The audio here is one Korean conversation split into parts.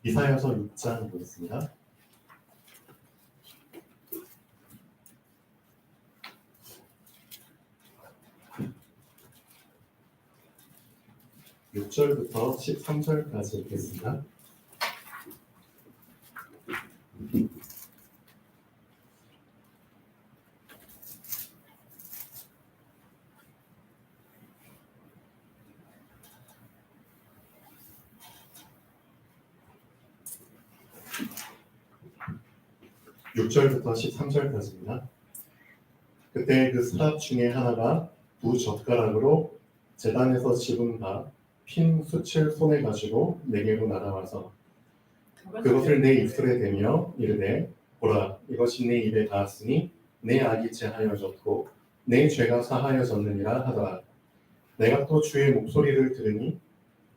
이사야서 6장 보겠습니다. (6절부터) (13절까지) 읽겠습니다. (6절부터) (13절까지입니다) 그때 그 스랍 중에 하나가 두 젓가락으로 제단에서 집은 바 핀 숯을 손에 가지고 내게로 날아와서 그것을 내 입술에 대며 이르되 보라, 이것이 내 입에 닿았으니 내 악이 제하여졌고 내 죄가 사하여졌느니라 하더라. 내가 또 주의 목소리를 들으니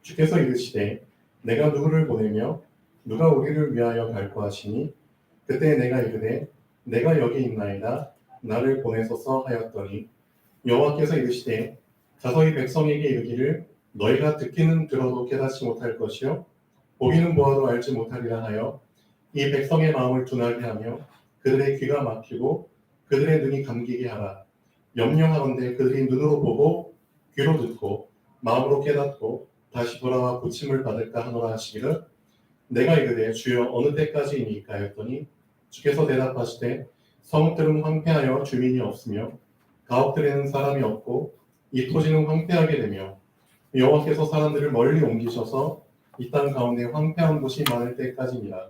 주께서 이르시되 내가 누구를 보내며 누가 우리를 위하여 갈고 하시니 그때 내가 이르되 내가 여기 있나이다, 나를 보내소서 하였더니 여호와께서 이르시되 가서 이 백성에게 이르기를 너희가 듣기는 들어도 깨닫지 못할 것이요 보기는 보아도 알지 못하리라 하여 이 백성의 마음을 둔하게 하며 그들의 귀가 막히고 그들의 눈이 감기게 하라. 염려하건대 그들이 눈으로 보고 귀로 듣고 마음으로 깨닫고 다시 돌아와 고침을 받을까 하노라 하시기를 내가 이르되 주여 어느 때까지이니까 하였더니 주께서 대답하시되 성읍들은 황폐하여 주민이 없으며 가옥들에는 사람이 없고 이 토지는 황폐하게 되며 여호와께서 사람들을 멀리 옮기셔서 이 땅 가운데 황폐한 곳이 많을 때까지니라.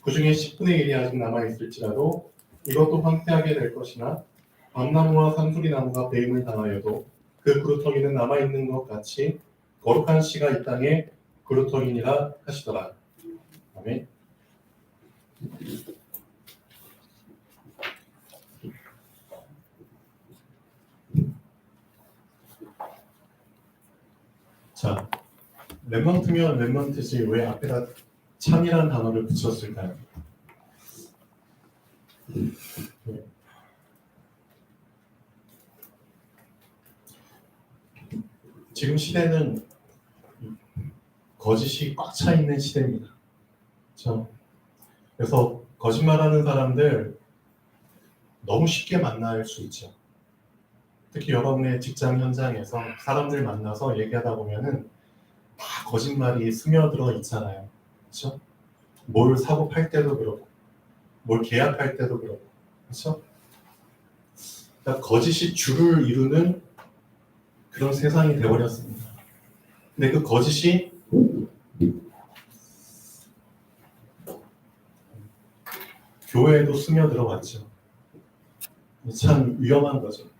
그 중에 10분의 1이 아직 남아있을지라도 이것도 황폐하게 될 것이나 밤나무와 산수리나무가 배임을 당하여도 그 그루터기는 남아있는 것 같이 거룩한 씨가 이 땅에 그루터기니라 하시더라. 아멘. 자, 랩먼트면 랩먼트지 왜 앞에다 참이라는 단어를 붙였을까요? 지금 시대는 거짓이 꽉 차 있는 시대입니다. 그렇죠? 그래서 거짓말하는 사람들 너무 쉽게 만날 수 있죠. 특히 여러분의 직장 현장에서 사람들 만나서 얘기하다 보면은 다 거짓말이 스며들어 있잖아요. 그렇죠? 뭘 사고 팔 때도 그렇고, 뭘 계약할 때도 그렇고, 그렇죠? 그러니까 거짓이 주를 이루는 그런 세상이 되어버렸습니다. 근데 그 거짓이 교회에도 스며들어갔죠. 참 위험한 거죠.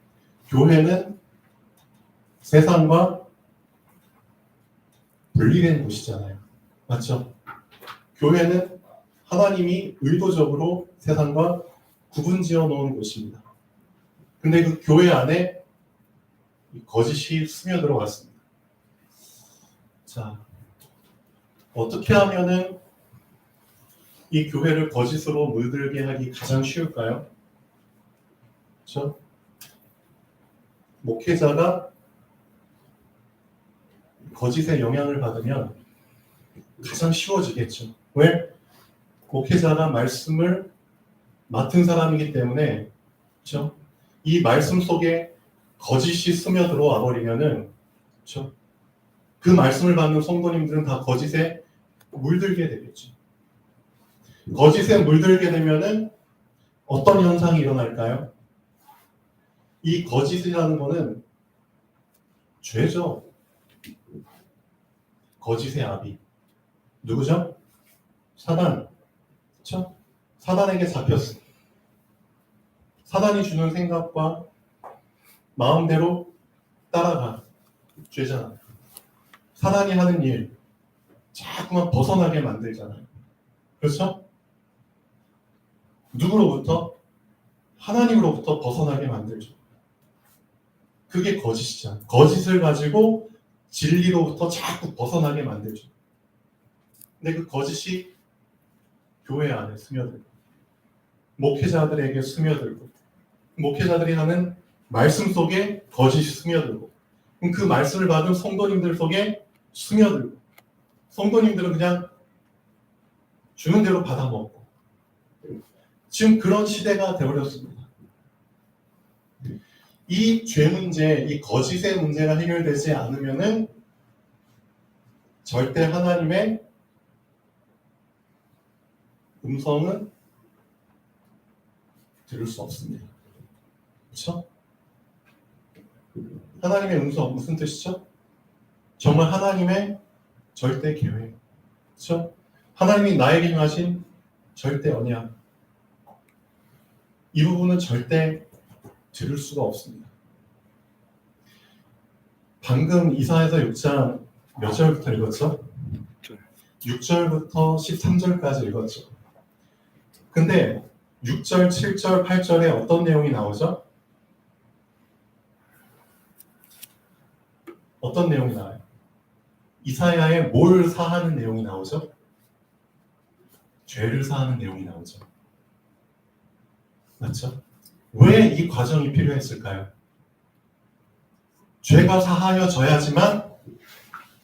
교회는 세상과 분리된 곳이잖아요. 맞죠? 교회는 하나님이 의도적으로 세상과 구분지어 놓은 곳입니다. 근데 그 교회 안에 거짓이 스며들어 갔습니다. 자, 어떻게 하면은 이 교회를 거짓으로 물들게 하기 가장 쉬울까요? 그렇죠? 목회자가 거짓의 영향을 받으면 가장 쉬워지겠죠. 왜? 목회자가 말씀을 맡은 사람이기 때문에, 그렇죠? 이 말씀 속에 거짓이 스며들어 와버리면은, 그렇죠? 그 말씀을 받는 성도님들은 다 거짓에 물들게 되겠죠. 거짓에 물들게 되면은 어떤 현상이 일어날까요? 이 거짓이라는 거는 죄죠. 거짓의 아비. 누구죠? 사단. 그렇죠? 사단에게 잡혔습니다. 사단이 주는 생각과 마음대로 따라가. 죄잖아요. 사단이 하는 일 자꾸만 벗어나게 만들잖아요. 그렇죠? 누구로부터? 하나님으로부터 벗어나게 만들죠. 그게 거짓이잖아요. 거짓을 가지고 진리로부터 자꾸 벗어나게 만들죠. 근데 그 거짓이 교회 안에 스며들고 목회자들에게 스며들고 목회자들이 하는 말씀 속에 거짓이 스며들고 그럼 그 말씀을 받은 성도님들 속에 스며들고 성도님들은 그냥 주는 대로 받아먹고 지금 그런 시대가 되어버렸습니다. 이 죄 문제, 이 거짓의 문제가 해결되지 않으면은 절대 하나님의 음성은 들을 수 없습니다. 그렇죠? 하나님의 음성 무슨 뜻이죠? 정말 하나님의 절대 계획. 그렇죠? 하나님이 나에게 하신 절대 언약. 이 부분은 절대 들을 수가 없습니다. 방금 이사야서 6장 몇 절부터 읽었죠? 6절부터 13절까지 읽었죠. 근데 6절, 7절, 8절에 어떤 내용이 나오죠? 어떤 내용이 나와요? 이사야의 뭘 사하는 내용이 나오죠? 죄를 사하는 내용이 나오죠. 맞죠? 왜 이 과정이 필요했을까요? 죄가 사하여져야지만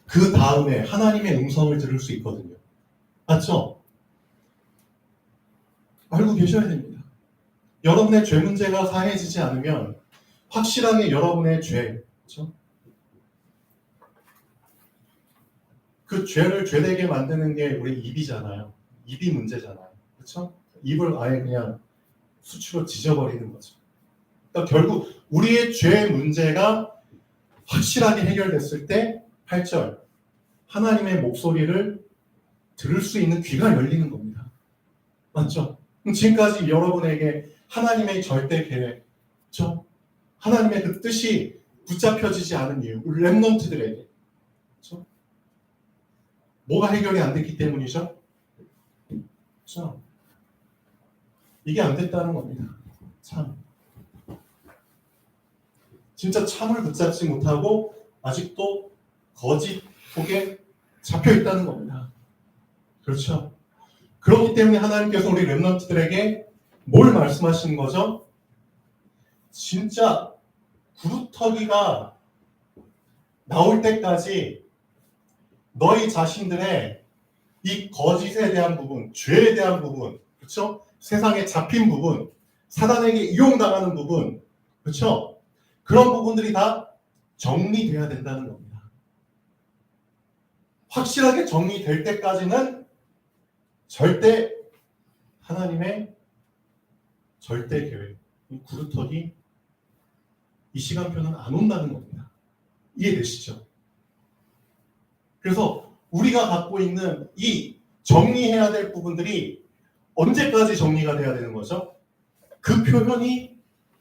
그 다음에 하나님의 음성을 들을 수 있거든요. 맞죠? 알고 계셔야 됩니다. 여러분의 죄 문제가 사해지지 않으면 확실하게 여러분의 죄, 그렇죠? 그 죄를 죄되게 만드는 게 우리 입이잖아요. 입이 문제잖아요. 그렇죠? 입을 아예 그냥 수치로 지져버리는 거죠. 그러니까 결국 우리의 죄 문제가 확실하게 해결됐을 때 8절 하나님의 목소리를 들을 수 있는 귀가 열리는 겁니다. 맞죠? 지금까지 여러분에게 하나님의 절대 계획, 그렇죠? 하나님의 그 뜻이 붙잡혀지지 않은 이유, 우리 렘넌트들에게, 그렇죠? 뭐가 해결이 안 됐기 때문이죠? 그렇죠? 이게 안 됐다는 겁니다. 참. 진짜 참을 붙잡지 못하고 아직도 거짓 속에 잡혀 있다는 겁니다. 그렇죠? 그렇기 때문에 하나님께서 우리 렘넌트들에게 뭘 말씀하시는 거죠? 진짜 구루터기가 나올 때까지 너희 자신들의 이 거짓에 대한 부분, 죄에 대한 부분, 그렇죠? 세상에 잡힌 부분, 사단에게 이용당하는 부분, 그렇죠? 그런 부분들이 다 정리돼야 된다는 겁니다. 확실하게 정리될 때까지는 절대 하나님의 절대 계획, 이 구루터기, 이 시간표는 안 온다는 겁니다. 이해되시죠? 그래서 우리가 갖고 있는 이 정리해야 될 부분들이 언제까지 정리가 돼야 되는 거죠? 그 표현이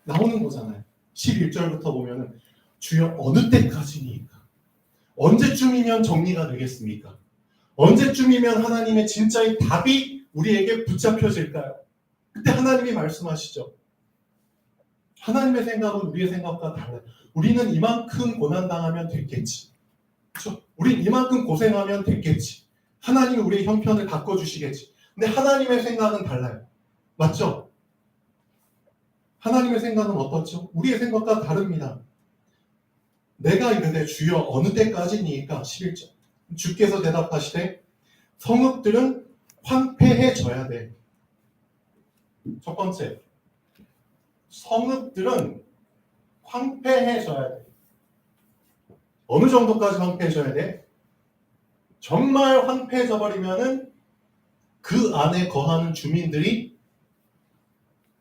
나오는 거잖아요. 11절부터 보면은 주여 어느 때까지니까? 언제쯤이면 정리가 되겠습니까? 언제쯤이면 하나님의 진짜의 답이 우리에게 붙잡혀질까요? 그때 하나님이 말씀하시죠. 하나님의 생각은 우리의 생각과 달라요. 우리는 이만큼 고난당하면 됐겠지. 그렇죠? 우린 이만큼 고생하면 됐겠지. 하나님이 우리의 형편을 바꿔주시겠지. 근데 하나님의 생각은 달라요. 맞죠? 하나님의 생각은 어떻죠? 우리의 생각과 다릅니다. 내가 이르되 주여 어느 때까지니까 11절. 주께서 대답하시되 성읍들은 황폐해져야 돼. 첫 번째, 성읍들은 황폐해져야 돼. 어느 정도까지 황폐해져야 돼? 정말 황폐해져 버리면은 그 안에 거하는 주민들이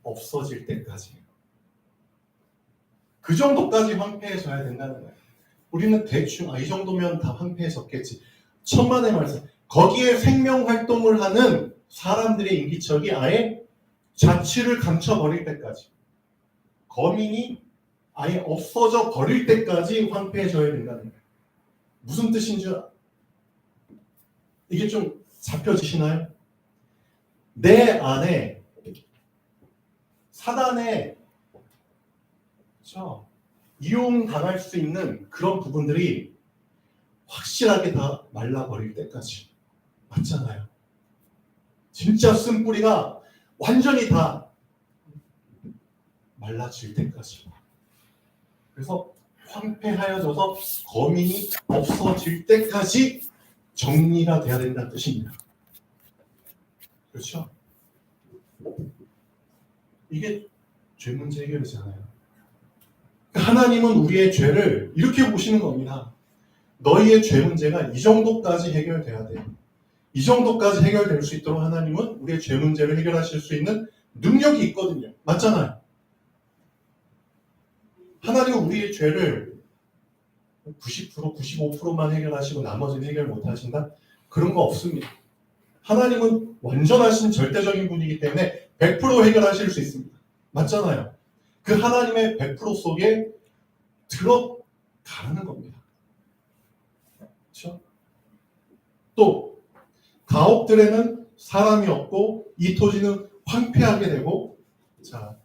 없어질 때까지예요. 그 정도까지 황폐해져야 된다는 거예요. 우리는 대충 이 정도면 다 황폐해졌겠지. 천만의 말씀. 거기에 생명 활동을 하는 사람들의 인기척이 아예 자취를 감춰버릴 때까지, 거민이 아예 없어져 버릴 때까지 황폐해져야 된다는 거예요. 무슨 뜻인지 이게 좀 잡혀지시나요? 내 안에 사단의 이용당할 수 있는 그런 부분들이 확실하게 다 말라버릴 때까지. 맞잖아요. 진짜 쓴뿌리가 완전히 다 말라질 때까지. 그래서 황폐하여져서 거민이 없어질 때까지 정리가 돼야 된다는 뜻입니다. 그렇죠? 이게 죄 문제 해결이잖아요. 하나님은 우리의 죄를 이렇게 보시는 겁니다. 너희의 죄 문제가 이 정도까지 해결돼야 돼. 이 정도까지 해결될 수 있도록 하나님은 우리의 죄 문제를 해결하실 수 있는 능력이 있거든요. 맞잖아요. 하나님은 우리의 죄를 90%, 95%만 해결하시고 나머지는 해결 못하신다? 그런 거 없습니다. 하나님은 완전하신 절대적인 분이기 때문에 100% 해결하실 수 있습니다. 맞잖아요. 그 하나님의 100% 속에 들어가는 겁니다. 그렇죠? 또 가옥들에는 사람이 없고 이 토지는 황폐하게 되고, 자,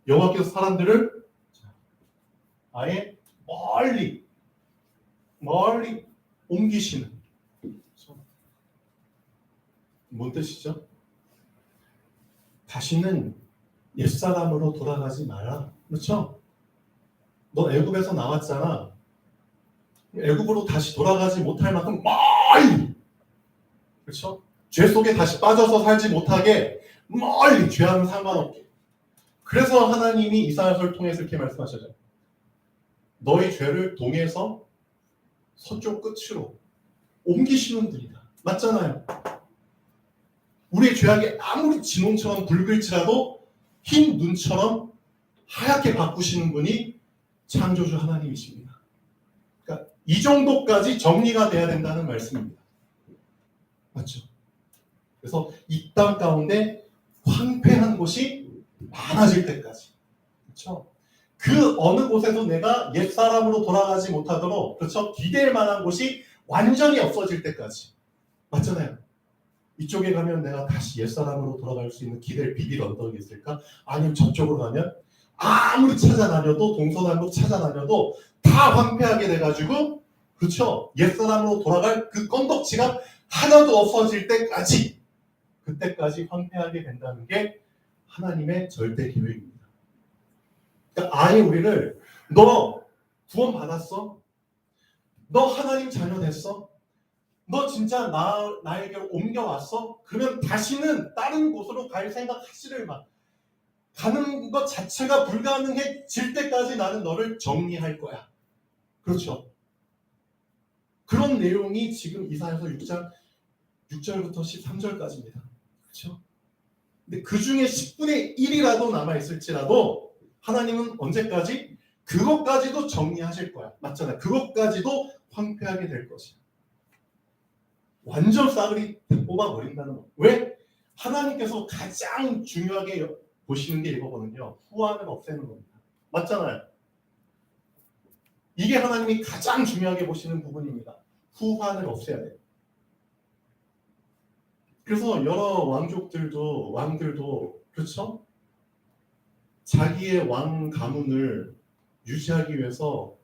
여호와께서 사람들을 아예 멀리 옮기시는. 뭔 뜻이죠? 다시는 옛사람으로 돌아가지 마라. 그렇죠? 너 애굽에서 나왔잖아. 애굽으로 다시 돌아가지 못할 만큼 멀리, 그렇죠? 죄 속에 다시 빠져서 살지 못하게 멀리, 죄와는 상관없게. 그래서 하나님이 이사야서를 통해서 이렇게 말씀하셨죠. 너희 죄를 동에서 서쪽 끝으로 옮기시는 분이다. 맞잖아요. 우리의 죄악이 아무리 진홍처럼 붉을지라도 흰 눈처럼 하얗게 바꾸시는 분이 창조주 하나님이십니다. 그러니까 이 정도까지 정리가 돼야 된다는 말씀입니다. 맞죠? 그래서 이 땅 가운데 황폐한 곳이 많아질 때까지, 그렇죠? 그 어느 곳에서 내가 옛사람으로 돌아가지 못하도록, 그렇죠? 기댈 만한 곳이 완전히 없어질 때까지. 맞잖아요. 이쪽에 가면 내가 다시 옛사람으로 돌아갈 수 있는 기댈 비빌 언덕이 있을까? 아니면 저쪽으로 가면 아무리 찾아다녀도, 동서남북 찾아다녀도 다 황폐하게 돼가지고, 그렇죠? 옛사람으로 돌아갈 그 건덕지가 하나도 없어질 때까지, 그때까지 황폐하게 된다는 게 하나님의 절대 계획입니다. 그러니까 아예 우리를, 너 구원 받았어? 너 하나님 자녀 됐어? 너 진짜 나에게 옮겨왔어? 그러면 다시는 다른 곳으로 갈 생각 하지를 마. 가는 것 자체가 불가능해질 때까지 나는 너를 정리할 거야. 그렇죠? 그런 내용이 지금 이사야서 6장 6절부터 13절까지입니다. 그렇죠? 근데 그 중에 10분의 1이라도 남아있을지라도 하나님은 언제까지? 그것까지도 정리하실 거야. 맞잖아요. 그것까지도 황폐하게 될 것이야. 완전 싸그리 뽑아버린다는 거. 왜? 하나님께서 가장 중요하게 보시는 게 이거거든요. 후환을 없애는 겁니다. 맞잖아요. 이게 하나님이 가장 중요하게 보시는 부분입니다. 후환을 없애야 돼요. 그래서 여러 왕들도 그렇죠? 자기의 왕 가문을 유지하기 위해서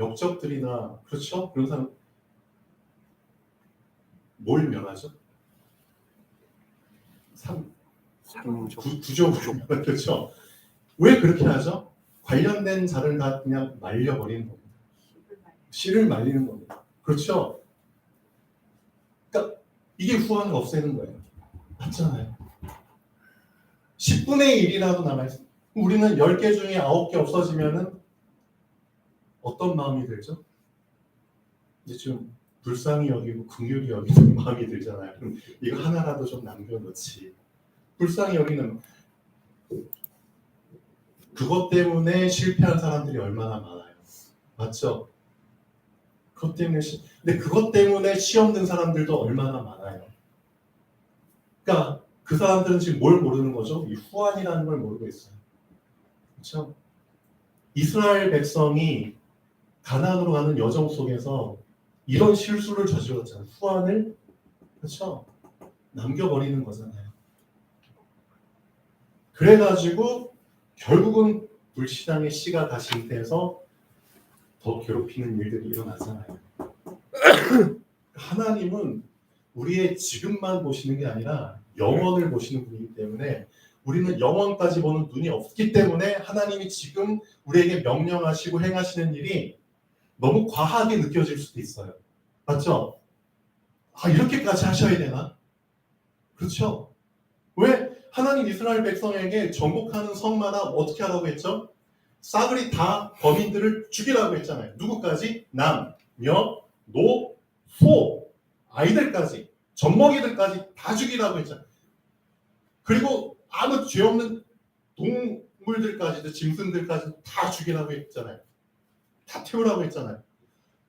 역적들이나, 그렇죠? 그런 사람 뭘 멸하죠? 구조. 그렇죠? 왜 그렇게 하죠? 관련된 자를 다 그냥 말려버리는 겁니다. 씨를 말리는 겁니다. 그렇죠? 그러니까 이게 후환을 없애는 거예요. 맞잖아요. 10분의 1이라도 남아있어요. 우리는 10개 중에 9개 없어지면은 어떤 마음이 들죠? 이제 좀 불쌍히 여기고 긍휼히 여기는 마음이 들잖아요. 그럼 이거 하나라도 좀 남겨놓지. 불쌍히 여기는, 그것 때문에 실패한 사람들이 얼마나 많아요. 맞죠? 그것 때문에 근데 그것 때문에 시험 든 사람들도 얼마나 많아요. 그러니까 그 사람들은 지금 뭘 모르는 거죠? 이 후환이라는 걸 모르고 있어요. 그렇죠? 이스라엘 백성이 가나안으로 가는 여정 속에서 이런 실수를 저질렀잖아요. 후환을, 그렇죠? 남겨버리는 거잖아요. 그래가지고 결국은 불신앙의 씨가 다시 잉태해서 더 괴롭히는 일들이 일어나잖아요. 하나님은 우리의 지금만 보시는 게 아니라 영원을 보시는 분이기 때문에, 우리는 영원까지 보는 눈이 없기 때문에 하나님이 지금 우리에게 명령하시고 행하시는 일이 너무 과하게 느껴질 수도 있어요. 맞죠? 아, 이렇게까지 하셔야 되나? 그렇죠? 왜 하나님 이스라엘 백성에게 정복하는 성마다 어떻게 하라고 했죠? 싸그리 다 범인들을 죽이라고 했잖아요. 누구까지? 남, 녀, 노, 소, 아이들까지, 젖먹이들까지 다 죽이라고 했잖아요. 그리고 아무 죄 없는 동물들까지도, 짐승들까지 다 죽이라고 했잖아요. 다 태우라고 했잖아요.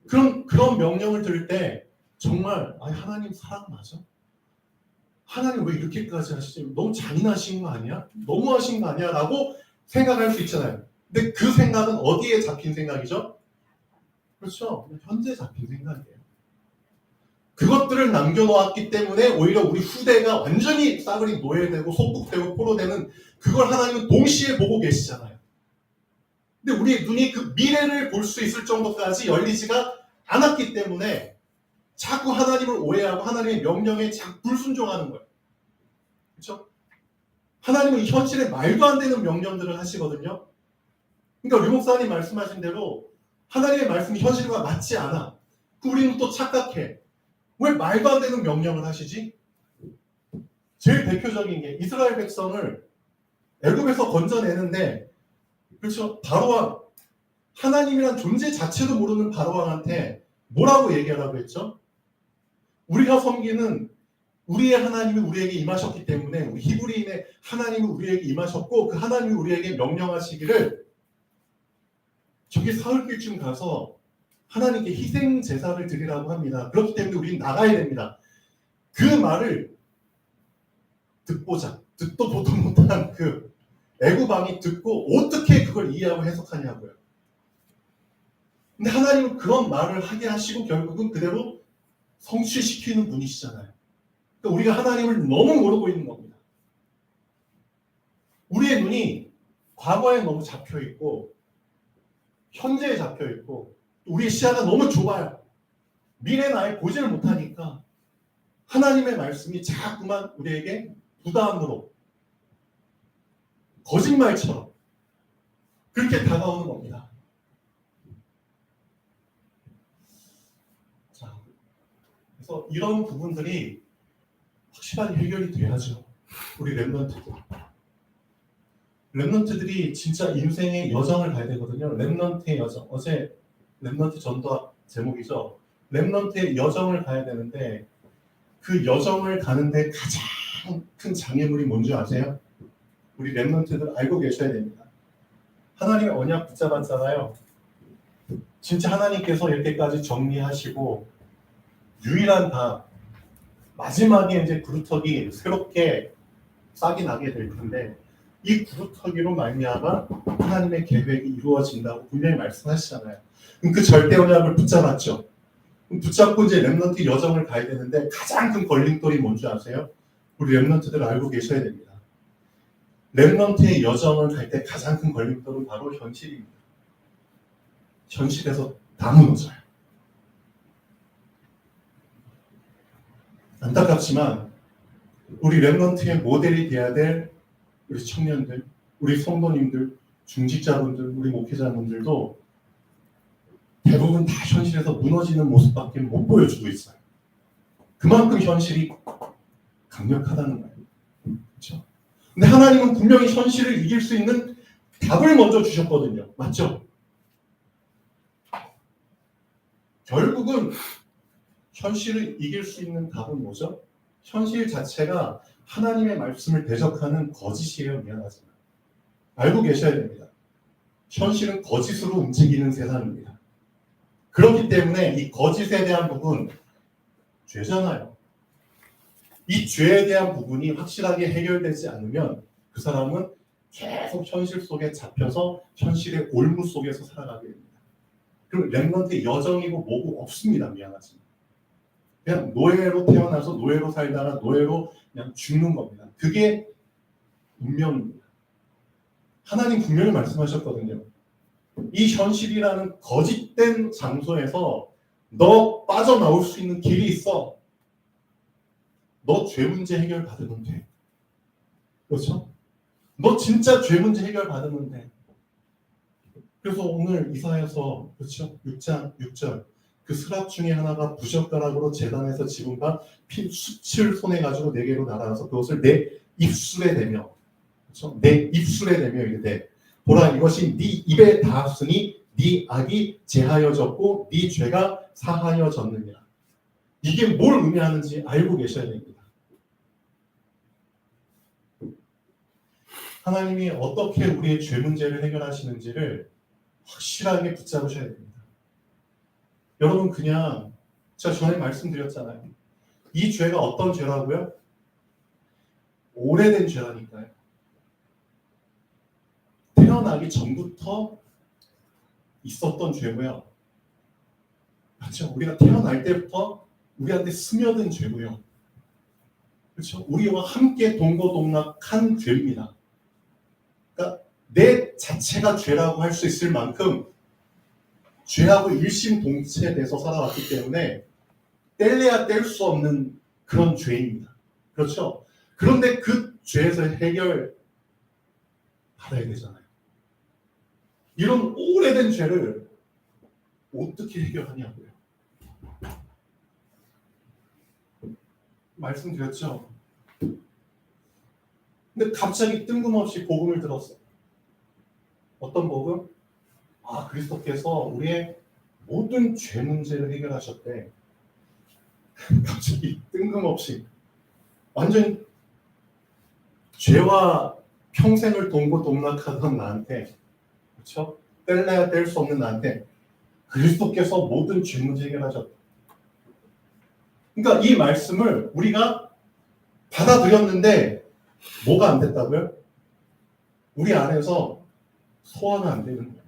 그런 명령을 들을 때 정말 하나님 사랑 맞아? 하나님 왜 이렇게까지 하시지? 너무 잔인하신 거 아니야? 너무하신 거 아니야? 라고 생각할 수 있잖아요. 근데 그 생각은 어디에 잡힌 생각이죠? 그렇죠. 현재 잡힌 생각이에요. 그것들을 남겨놓았기 때문에 오히려 우리 후대가 완전히 싸그리 노예되고 속국되고 포로되는 그걸 하나님은 동시에 보고 계시잖아요. 근데 우리의 눈이 그 미래를 볼 수 있을 정도까지 열리지가 않았기 때문에 자꾸 하나님을 오해하고 하나님의 명령에 자꾸 불순종하는 거예요. 그렇죠? 하나님은 현실에 말도 안 되는 명령들을 하시거든요. 그러니까 류 목사님 말씀하신 대로 하나님의 말씀이 현실과 맞지 않아. 우리는 또 착각해. 왜 말도 안 되는 명령을 하시지? 제일 대표적인 게 이스라엘 백성을 애굽에서 건져내는데, 그렇죠? 바로왕, 하나님이란 존재 자체도 모르는 바로왕한테 뭐라고 얘기하라고 했죠? 우리가 섬기는 우리의 하나님이 우리에게 임하셨기 때문에 우리 히브리인의 하나님이 우리에게 임하셨고 그 하나님이 우리에게 명령하시기를 저기 사흘길쯤 가서 하나님께 희생 제사를 드리라고 합니다. 그렇기 때문에 우리는 나가야 됩니다. 그 말을 듣도 보도 못한 그 애굽 왕이 듣고 어떻게 그걸 이해하고 해석하냐고요. 근데 하나님은 그런 말을 하게 하시고 결국은 그대로 성취시키는 분이시잖아요. 그러니까 우리가 하나님을 너무 모르고 있는 겁니다. 우리의 눈이 과거에 너무 잡혀있고 현재에 잡혀있고 우리의 시야가 너무 좁아요. 미래는 아예 보지를 못하니까 하나님의 말씀이 자꾸만 우리에게 부담으로 거짓말처럼 그렇게 다가오는 겁니다. 자, 그래서 이런 부분들이 확실하게 해결이 돼야죠. 우리 랩런트들이 진짜 인생의 여정을 가야 되거든요. 랩런트의 여정. 어제 랩런트 전도학 제목이죠. 랩런트의 여정을 가야 되는데 그 여정을 가는데 가장 큰 장애물이 뭔지 아세요? 우리 랩런트들 알고 계셔야 됩니다. 하나님의 언약 붙잡았잖아요. 진짜 하나님께서 이렇게까지 정리하시고 유일한 다 마지막에 이제 그루터기 새롭게 싹이 나게 될 텐데 이 그루터기로 말미암아 하나님의 계획이 이루어진다고 분명히 말씀하시잖아요. 그럼 그 절대 언약을 붙잡았죠. 그럼 붙잡고 이제 렘넌트 여정을 가야 되는데 가장 큰 걸림돌이 뭔지 아세요? 우리 렘넌트들 알고 계셔야 됩니다. 렘넌트의 여정을 갈 때 가장 큰 걸림돌은 바로 현실입니다. 현실에서 다 무너져요. 안타깝지만 우리 렘넌트의 모델이 돼야 될 우리 청년들, 우리 성도님들, 중직자분들, 우리 목회자분들도 대부분 다 현실에서 무너지는 모습밖에 못 보여주고 있어요. 그만큼 현실이 강력하다는 거예요. 그렇죠? 근데 하나님은 분명히 현실을 이길 수 있는 답을 먼저 주셨거든요. 맞죠? 결국은 현실을 이길 수 있는 답은 뭐죠? 현실 자체가 하나님의 말씀을 대적하는 거짓이에요. 미안하지만. 알고 계셔야 됩니다. 현실은 거짓으로 움직이는 세상입니다. 그렇기 때문에 이 거짓에 대한 부분, 죄잖아요. 이 죄에 대한 부분이 확실하게 해결되지 않으면 그 사람은 계속 현실 속에 잡혀서 현실의 올무 속에서 살아가게 됩니다. 그럼 렘넌트의 여정이고 뭐고 없습니다. 미안하지만. 그냥 노예로 태어나서 노예로 살다가 노예로 그냥 죽는 겁니다. 그게 운명입니다. 하나님 분명히 말씀하셨거든요. 이 현실이라는 거짓된 장소에서 너 빠져나올 수 있는 길이 있어. 너 죄 문제 해결 받으면 돼. 그렇죠? 너 진짜 죄 문제 해결 받으면 돼. 그래서 오늘 이사야서 그렇죠? 6장 6절 그 스랍 중에 하나가 부젓가락으로 제단에서 집은 바 핀 숯을 손에 가지고 네개로 날아가서 그것을 내 입술에 대며, 그렇죠? 내 입술에 대며 이르되 보라 이것이 네 입에 닿았으니 네 악이 제하여졌고 네 죄가 사하여졌느니라. 이게 뭘 의미하는지 알고 계셔야 됩니다. 하나님이 어떻게 우리의 죄 문제를 해결하시는지를 확실하게 붙잡으셔야 됩니다. 여러분 그냥 제가 전에 말씀드렸잖아요. 이 죄가 어떤 죄라고요? 오래된 죄라니까요. 태어나기 전부터 있었던 죄고요. 그렇죠? 우리가 태어날 때부터 우리한테 스며든 죄고요. 그렇죠? 우리와 함께 동고동락한 죄입니다. 그러니까 내 자체가 죄라고 할 수 있을 만큼 죄하고 일심동체돼서 살아왔기 때문에 뗄래야 뗄 수 없는 그런 죄입니다. 그렇죠? 그런데 그 죄에서 해결 받아야 되잖아요. 이런 오래된 죄를 어떻게 해결하냐고요. 말씀드렸죠? 근데 갑자기 뜬금없이 복음을 들었어. 어떤 복음? 아, 그리스도께서 우리의 모든 죄 문제를 해결하셨대. 갑자기 뜬금없이 완전 죄와 평생을 동고동락하던 나한테, 그렇죠? 뗄래야 뗄 수 없는 나한테 그리스도께서 모든 죄 문제 해결하셨다. 그러니까 이 말씀을 우리가 받아들였는데 뭐가 안 됐다고요? 우리 안에서 소화가 안 되는 거예요.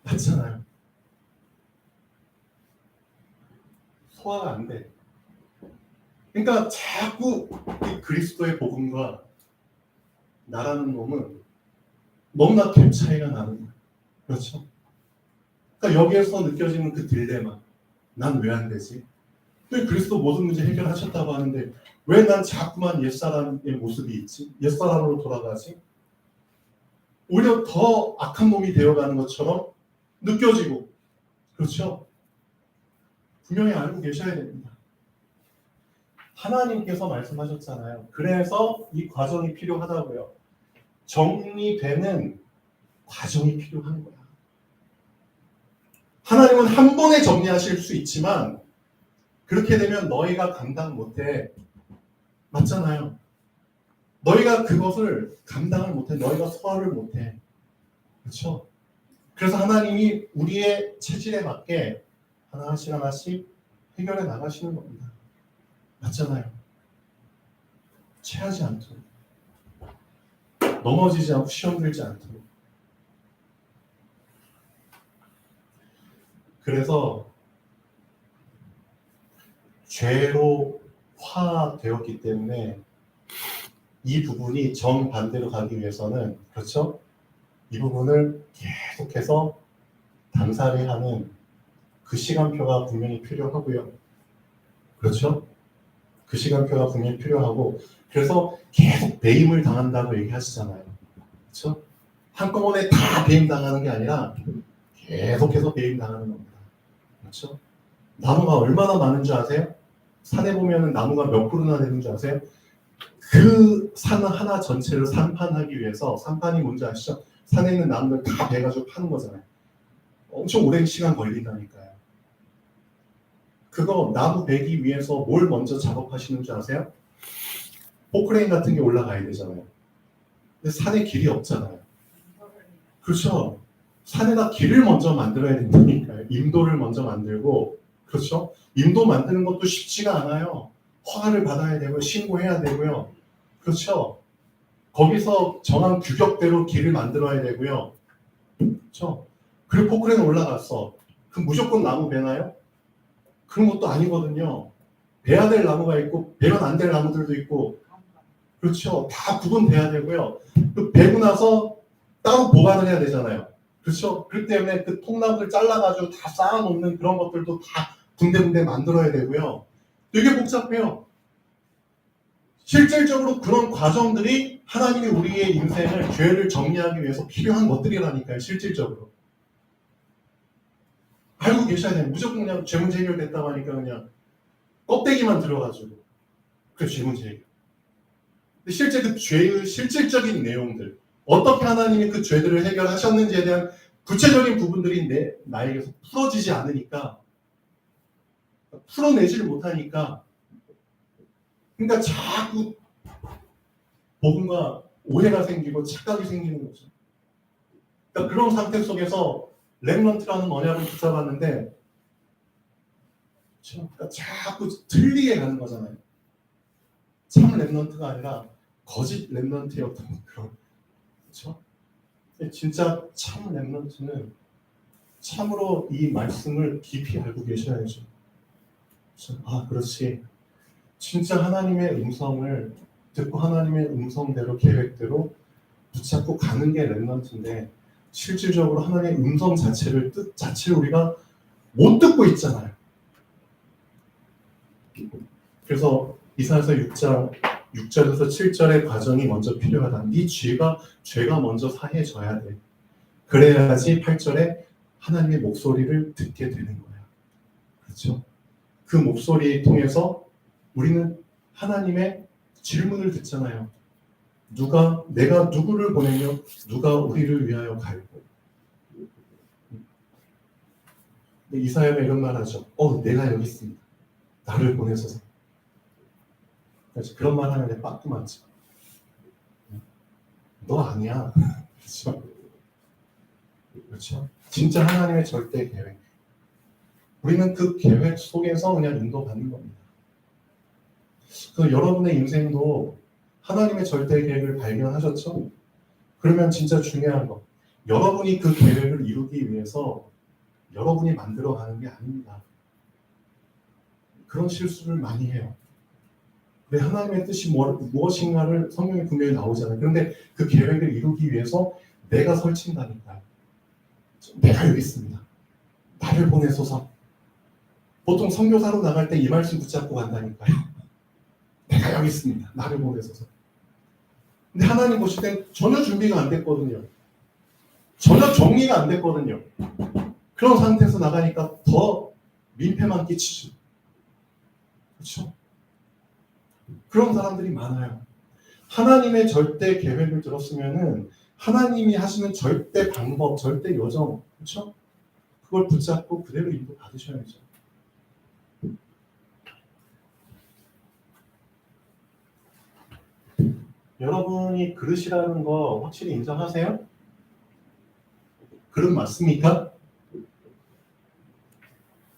맞잖아요. 소화가 안 돼. 그러니까 자꾸 이 그리스도의 복음과 나라는 놈은 너무나 갭 차이가 나는 거예요. 그렇죠? 그러니까 여기에서 느껴지는 그 딜레마. 난 왜 안 되지? 왜 그리스도 모든 문제 해결하셨다고 하는데 왜 난 자꾸만 옛사람의 모습이 있지? 옛사람으로 돌아가지? 오히려 더 악한 놈이 되어가는 것처럼 느껴지고, 그렇죠? 분명히 알고 계셔야 됩니다. 하나님께서 말씀하셨잖아요. 그래서 이 과정이 필요하다고요. 정리되는 과정이 필요한 거야. 하나님은 한 번에 정리하실 수 있지만 그렇게 되면 너희가 감당 못해. 맞잖아요. 너희가 그것을 감당을 못해. 너희가 소화를 못해. 그렇죠? 그래서 하나님이 우리의 체질에 맞게 하나씩 하나씩 해결해 나가시는 겁니다. 맞잖아요. 체하지 않도록, 넘어지지 않고 시험 들지 않도록. 그래서 죄로 화되었기 때문에 이 부분이 정반대로 가기 위해서는, 그렇죠? 이 부분을 계속해서 단살이하는 그 시간표가 분명히 필요하고요. 그렇죠? 그 시간표가 분명히 필요하고, 그래서 계속 배임을 당한다고 얘기하시잖아요. 그렇죠? 한꺼번에 다 배임 당하는 게 아니라 계속해서 배임 당하는 겁니다. 그렇죠? 나무가 얼마나 많은 줄 아세요? 산에 보면은 나무가 몇 그루나 되는 줄 아세요? 그 산 하나 전체를 산판하기 위해서, 산판이 뭔지 아시죠? 산에 있는 나무를 다 베가지고 파는 거잖아요. 엄청 오랜 시간 걸린다니까요. 그거 나무 베기 위해서 뭘 먼저 작업하시는 줄 아세요? 포크레인 같은 게 올라가야 되잖아요. 근데 산에 길이 없잖아요. 그렇죠? 산에다 길을 먼저 만들어야 된다니까요. 임도를 먼저 만들고, 그렇죠? 임도 만드는 것도 쉽지가 않아요. 허가를 받아야 되고요. 신고해야 되고요. 그렇죠? 거기서 정한 규격대로 길을 만들어야 되고요. 그렇죠? 그리고 포크레인 올라갔어. 그럼 무조건 나무 베나요? 그런 것도 아니거든요. 베야 될 나무가 있고 베면 안 될 나무들도 있고, 그렇죠? 다 구분돼야 되고요. 그 베고 나서 따로 보관을 해야 되잖아요. 그렇죠? 그렇기 때문에 그 통나무를 잘라가지고 다 쌓아놓는 그런 것들도 다 군데군데 만들어야 되고요. 되게 복잡해요. 실질적으로 그런 과정들이 하나님이 우리의 인생을, 죄를 정리하기 위해서 필요한 것들이라니까요. 실질적으로. 알고 계셔야 돼요. 무조건 그냥 죄 문제 해결됐다고 하니까 그냥 껍데기만 들어가지고 그 죄 문제 해결. 근데 실제 그 죄의 실질적인 내용들, 어떻게 하나님이 그 죄들을 해결하셨는지에 대한 구체적인 부분들이 나에게서 풀어지지 않으니까, 풀어내지를 못하니까, 그러니까 자꾸 복음과 오해가 생기고 착각이 생기는 거죠. 그러니까 그런 상태 속에서 렘넌트라는 언약을 붙잡았는데, 그러니까 자꾸 틀리게 가는 거잖아요. 참 렘넌트가 아니라 거짓 렘넌트였던 그런, 그렇죠? 진짜 참 렘넌트는 참으로 이 말씀을 깊이 알고 계셔야죠. 그렇죠? 아, 그렇지. 진짜 하나님의 음성을 듣고 하나님의 음성대로 계획대로 붙잡고 가는 게 렘넌트인데, 실질적으로 하나님의 음성 자체를 뜻 자체를 우리가 못 듣고 있잖아요. 그래서 이사야서 6장 6절에서 7절의 과정이 먼저 필요하다. 네 죄가 먼저 사해져야 돼. 그래야지 8절에 하나님의 목소리를 듣게 되는 거야. 그렇죠? 그 목소리 통해서 우리는 하나님의 질문을 듣잖아요. 내가 누구를 보내며 누가 우리를 위하여 갈고. 이사야가 이런 말 하죠. 내가 여기 있습니다. 나를 보내소서. 그런 말 하는데 빠꾸 많죠. 너 아니야. 그렇죠? 그렇죠? 진짜 하나님의 절대 계획. 우리는 그 계획 속에서 그냥 인도받는 겁니다. 여러분의 인생도 하나님의 절대 계획을 발견하셨죠? 그러면 진짜 중요한 거, 여러분이 그 계획을 이루기 위해서 여러분이 만들어가는 게 아닙니다. 그런 실수를 많이 해요. 하나님의 뜻이 무엇인가를 성경에 분명히 나오잖아요. 그런데 그 계획을 이루기 위해서 내가 설친다니까요. 내가 여기 있습니다. 나를 보내소서. 보통 선교사로 나갈 때 이 말씀 붙잡고 간다니까요. 내가 여기 있습니다. 나를 보내소서. 근데 하나님 보실 땐 전혀 준비가 안 됐거든요. 전혀 정리가 안 됐거든요. 그런 상태에서 나가니까 더 민폐만 끼치죠. 그렇죠? 그런 사람들이 많아요. 하나님의 절대 계획을 들었으면은 하나님이 하시는 절대 방법, 절대 요정, 그렇죠? 그걸 붙잡고 그대로 인도 받으셔야죠. 여러분이 그릇이라는 거 확실히 인정하세요? 그릇 맞습니까?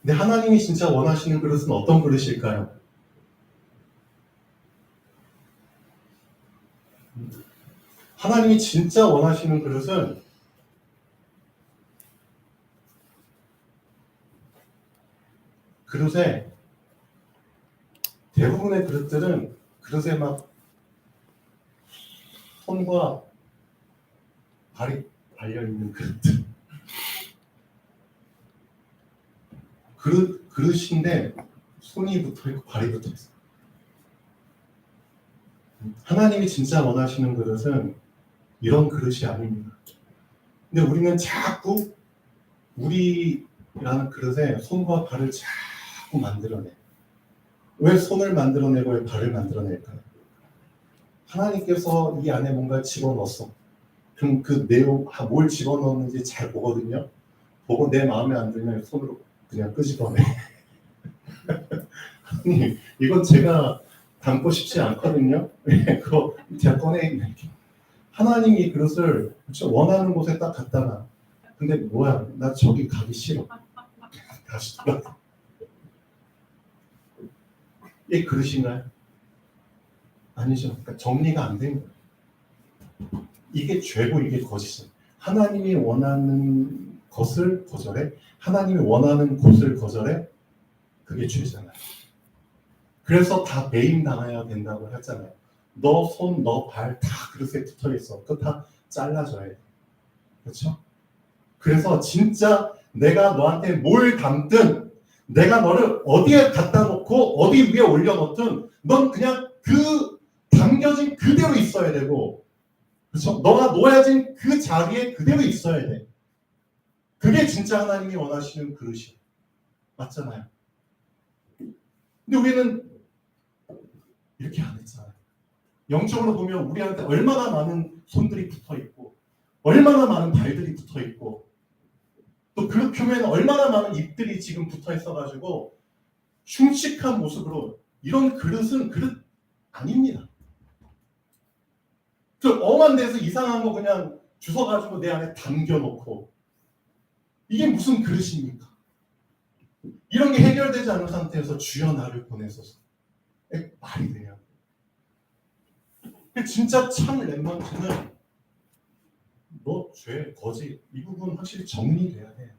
근데 하나님이 진짜 원하시는 그릇은 어떤 그릇일까요? 하나님이 진짜 원하시는 그릇은 그릇에 대부분의 그릇들은 그릇에 막 손과 발이 달려있는 그릇들. 그릇인데 손이 붙어있고 발이 붙어있어요. 하나님이 진짜 원하시는 그릇은 이런 그릇이 아닙니다. 근데 우리는 자꾸 우리라는 그릇에 손과 발을 자꾸 만들어내. 왜 손을 만들어내고 왜 발을 만들어낼까요? 하나님께서 이 안에 뭔가 집어넣었어. 그럼 그 내용, 뭘 집어넣었는지 잘 보거든요. 보고 내 마음에 안 들면 손으로 그냥 끄집어내. 아니, 이건 제가 담고 싶지 않거든요. 그거 제가 꺼내있는 게. 하나님이 이 그릇을 원하는 곳에 딱 갖다 놔. 근데 뭐야, 나 저기 가기 싫어. 다시 돌아가. 이게 그릇인가요? 아니죠. 그러니까 정리가 안 된 거예요. 이게 죄고 이게 거짓이에요. 하나님이 원하는 것을 거절해, 하나님이 원하는 곳을 거절해, 그게 죄잖아요. 그래서 다 배임당해야 된다고 했잖아요. 너 손, 너 발 다 그릇에 붙어있어. 그거 다 잘라줘야 돼. 그렇죠? 그래서 진짜 내가 너한테 뭘 담든, 내가 너를 어디에 갖다 놓고 어디 위에 올려놓든 넌 그냥 그 담겨진 그대로 있어야 되고, 그렇죠? 너가 놓여진 그 자리에 그대로 있어야 돼. 그게 진짜 하나님이 원하시는 그릇이에요. 맞잖아요. 근데 우리는 이렇게 안 했잖아요. 영적으로 보면 우리한테 얼마나 많은 손들이 붙어 있고, 얼마나 많은 발들이 붙어 있고, 또 그 표면에 얼마나 많은 잎들이 지금 붙어 있어가지고 흉측한 모습으로 이런 그릇은 그릇 아닙니다. 그 엄한 데서 이상한 거 그냥 주워가지고 내 안에 담겨놓고 이게 무슨 그릇입니까? 이런 게 해결되지 않은 상태에서 주여 나를 보내소서. 말이 돼요. 진짜 참 렘넌트는 너 죄, 거짓 이 부분 확실히 정리돼야 돼.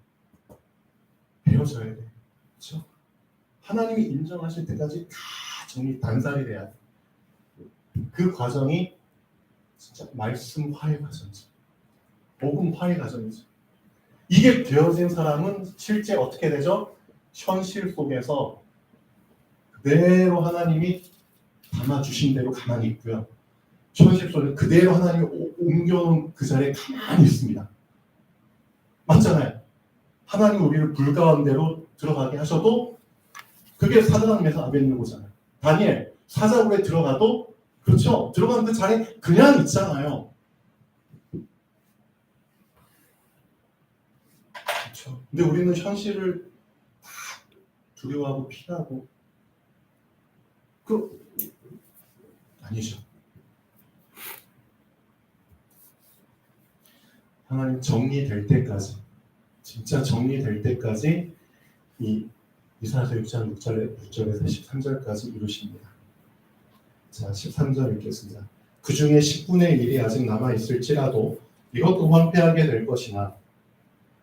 배워져야 돼. 그렇죠? 하나님이 인정하실 때까지 다 정리 단살이 돼야 돼. 그 과정이 진짜 말씀화의 과정이죠. 복음화의 과정이죠. 이게 되어진 사람은 실제 어떻게 되죠? 현실 속에서 그대로 하나님이 담아주신 대로 가만히 있고요. 현실 속에 그대로 하나님이 옮겨놓은 그 자리에 가만히 있습니다. 맞잖아요. 하나님 우리를 불가운데로 들어가게 하셔도 그게 사드락 메삭 아벳느고잖아요. 다니엘 사자굴에 들어가도 그렇죠. 들어가는 그 자리에 그냥 있잖아요. 그렇죠. 근데 우리는 현실을 다 두려워하고 피하고 아니죠. 하나님 정리될 때까지 진짜 정리될 때까지 이 이사야서 6장 6절에서 13절까지 이루십니다. 자, 13절 읽겠습니다. 그 중에 10분의 1이 아직 남아있을지라도 이것도 황폐하게 될 것이나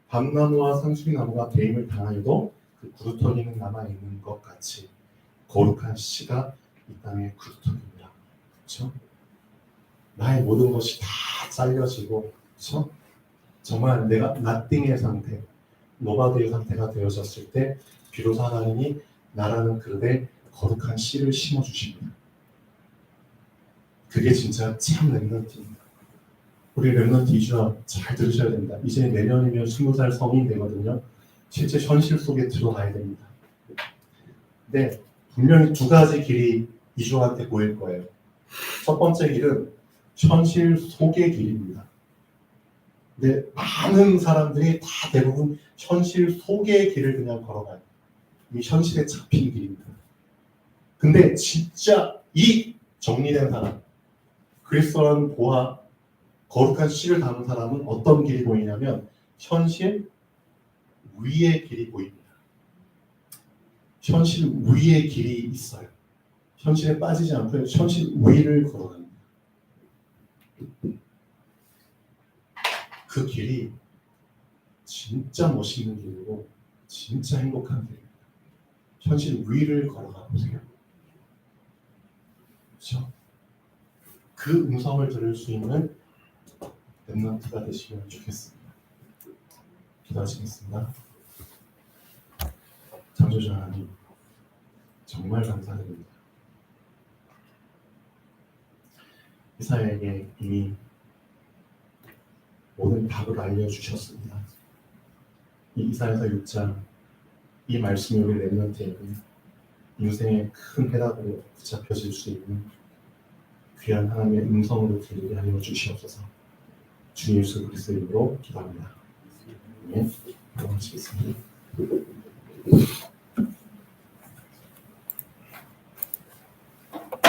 밤나무와 상수리나무가 배임을 당하여도 그 구루터기는 남아있는 것 같이 거룩한 씨가 이 땅의 구루터기입니다. 그렇죠? 나의 모든 것이 다 잘려지고 그렇죠? 정말 내가 나띵의 상태, 노바드의 상태가 되어졌을 때 비로소 하나님이 나라는 그릇에 거룩한 씨를 심어주십니다. 그게 진짜 참 렘넌트입니다. 우리 렘넌트 이주와 잘 들으셔야 됩니다. 이제 내년이면 20살 성인 되거든요. 실제 현실 속에 들어가야 됩니다. 근데 분명히 두 가지 길이 이주한테 보일 거예요. 첫 번째 길은 현실 속의 길입니다. 근데 많은 사람들이 다 대부분 현실 속의 길을 그냥 걸어가요. 이 현실에 잡힌 길입니다. 근데 진짜 이 정리된 사람, 그리스도라는 보화, 거룩한 씨를 담은 사람은 어떤 길이 보이냐면 현실 위의 길이 보입니다. 현실 위의 길이 있어요. 현실에 빠지지 않고 현실 위를 걸어갑니다. 그 길이 진짜 멋있는 길이고 진짜 행복한 길입니다. 현실 위를 걸어가 보세요. 그렇죠? 그 음성을 들을 수 있는 렘넌트가 되시면 좋겠습니다. 기도하시겠습니다. 창조주 하나님, 정말 감사드립니다. 이사야에게 이미 모든 답을 알려주셨습니다. 이 이사야서 6장, 이 말씀이 우리 렘넌트에게 인생의 큰 해답으로 붙잡혀질 수 있는 귀한 하나님의 음성으로 들리게 하여 주시옵소서. 주 예수 그리스도의 이름으로 기도합니다. 네, 기도하시겠습니다.